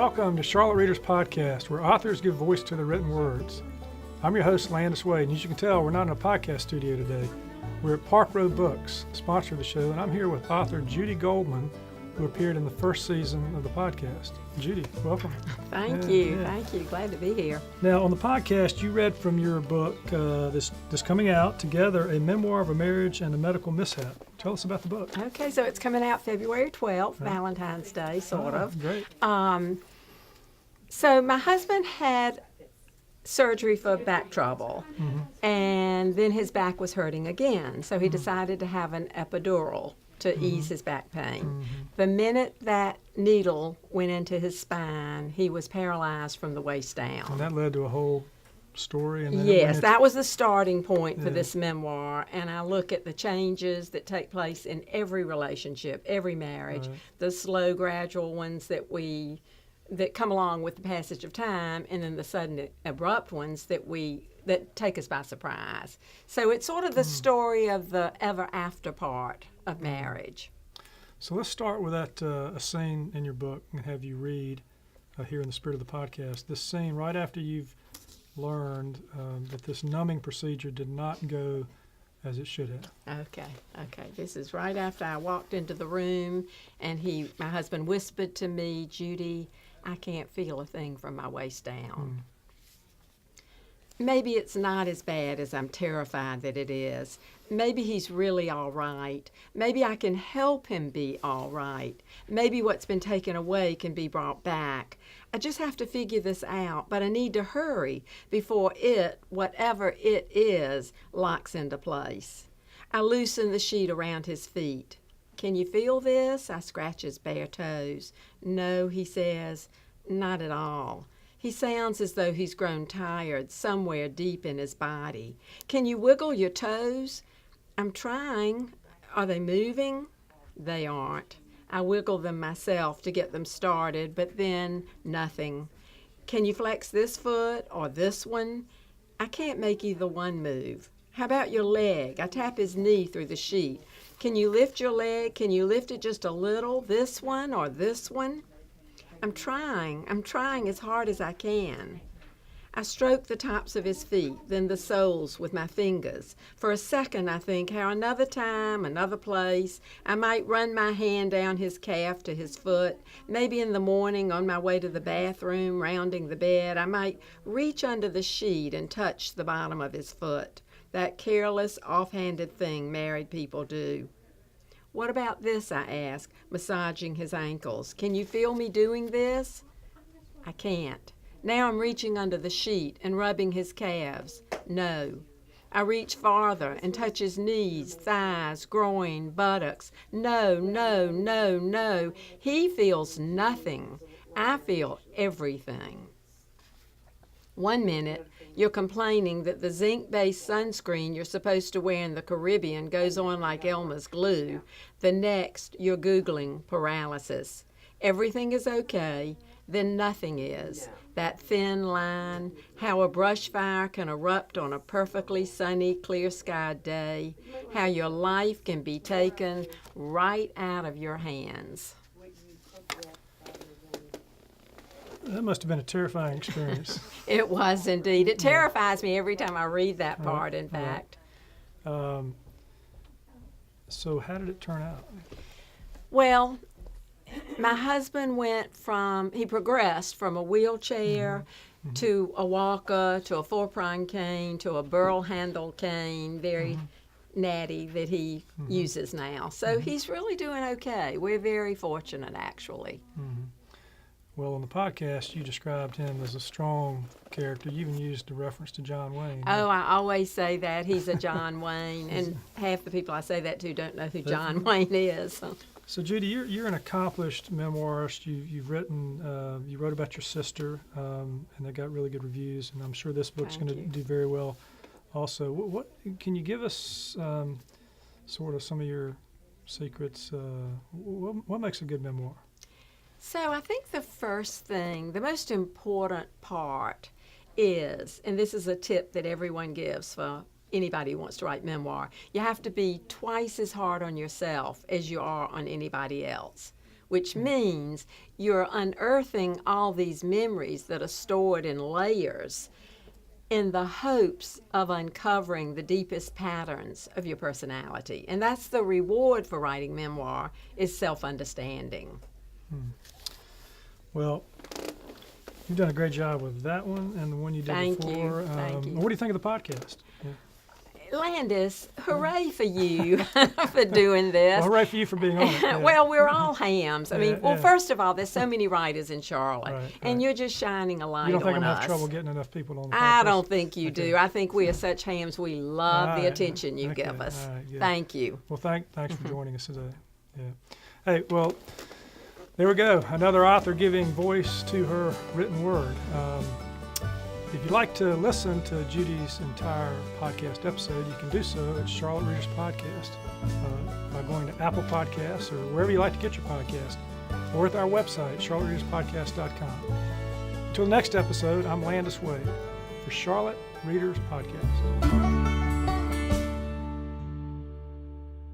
Welcome to Charlotte Readers Podcast, where authors give voice to the written words. I'm your host, Landis Wade, and as you can tell, we're not in a podcast studio today. We're at Park Road Books, sponsor of the show, and I'm here with author Judy Goldman, who appeared in the first season of the podcast. Judy, welcome. Thank you. Glad to be here. Now, on the podcast, you read from your book, this coming out, Together, a Memoir of a Marriage and a Medical Mishap. Tell us about the book. Okay, so it's coming out February 12th, Valentine's Day, sort of. Great. So my husband had surgery for back trouble, and then his back was hurting again, so he decided to have an epidural to ease his back pain. The minute that needle went into his spine, he was paralyzed from the waist down. And that led to a whole story? And then Yes, that was the starting point for this memoir, and I look at the changes that take place in every relationship, every marriage, the slow, gradual ones that come along with the passage of time, and then the sudden, abrupt ones that take us by surprise. So it's sort of the story of the ever after part of marriage. So let's start with that a scene in your book and have you read here in the spirit of the podcast. This scene right after you've learned that this numbing procedure did not go as it should have. Okay. This is right after I walked into the room, and my husband whispered to me, "Judy, I can't feel a thing from my waist down." Maybe it's not as bad as I'm terrified that it is. Maybe he's really all right. Maybe I can help him be all right. Maybe what's been taken away can be brought back. I just have to figure this out, but I need to hurry before whatever it is, locks into place. I loosen the sheet around his feet. "Can you feel this?" I scratch his bare toes. "No," he says, "not at all." He sounds as though he's grown tired somewhere deep in his body. "Can you wiggle your toes?" "I'm trying." "Are they moving?" They aren't. I wiggle them myself to get them started, but then nothing. "Can you flex this foot or this one?" "I can't make either one move." "How about your leg?" I tap his knee through the sheet. "Can you lift your leg? Can you lift it just a little? This one or this one?" I'm trying as hard as I can. I stroke the tops of his feet, then the soles with my fingers. For a second I think how another time, another place, I might run my hand down his calf to his foot. Maybe in the morning on my way to the bathroom, rounding the bed, I might reach under the sheet and touch the bottom of his foot. That careless, offhanded thing married people do. "What about this?" I ask, massaging his ankles. "Can you feel me doing this?" I can't. Now I'm reaching under the sheet and rubbing his calves. No. I reach farther and touch his knees, thighs, groin, buttocks. No. He feels nothing. I feel everything. 1 minute, you're complaining that the zinc-based sunscreen you're supposed to wear in the Caribbean goes on like Elmer's glue. The next, you're Googling paralysis. Everything is okay, then nothing is. That thin line, how a brush fire can erupt on a perfectly sunny, clear-skied day, how your life can be taken right out of your hands. That must have been a terrifying experience. It was indeed. It terrifies me every time I read that part, in fact. So how did it turn out? Well, my husband he progressed from a wheelchair to a walker, to a 4-prong cane, to a burl-handled cane, very natty that he uses now. So he's really doing okay. We're very fortunate, actually. Well, on the podcast, you described him as a strong character. You even used a reference to John Wayne. Oh, I always say that. He's a John Wayne, and half the people I say that to don't know who John Wayne is. So, Judy, you're an accomplished memoirist. You wrote about your sister, and they got really good reviews, and I'm sure this book's going to do very well also. What can you give us sort of some of your secrets? What makes a good memoir? So I think the first thing, the most important part is, and this is a tip that everyone gives for anybody who wants to write memoir, you have to be twice as hard on yourself as you are on anybody else. which means you're unearthing all these memories that are stored in layers in the hopes of uncovering the deepest patterns of your personality. And that's the reward for writing memoir, is self-understanding. Well, you've done a great job with that one and the one you did before. Thank you. What do you think of the podcast? Yeah. Landis, hooray for you for doing this. Well, hooray for you for being on it. Yeah. Well, we're all hams. I mean, Yeah. first of all, there's so many writers in Charlotte, Right. and you're just shining a light on us. You don't think I'm going to have trouble getting enough people on the podcast? I don't think you Okay. do. I think we are such hams. We love All the right. attention you Okay. give us. All right, good. Thank you. Well, thanks for joining us today. Yeah. Hey, well, there we go. Another author giving voice to her written word. If you'd like to listen to Judy's entire podcast episode, you can do so at Charlotte Readers Podcast by going to Apple Podcasts or wherever you like to get your podcast, or at our website, charlottereaderspodcast.com. Until the next episode, I'm Landis Wade for Charlotte Readers Podcast.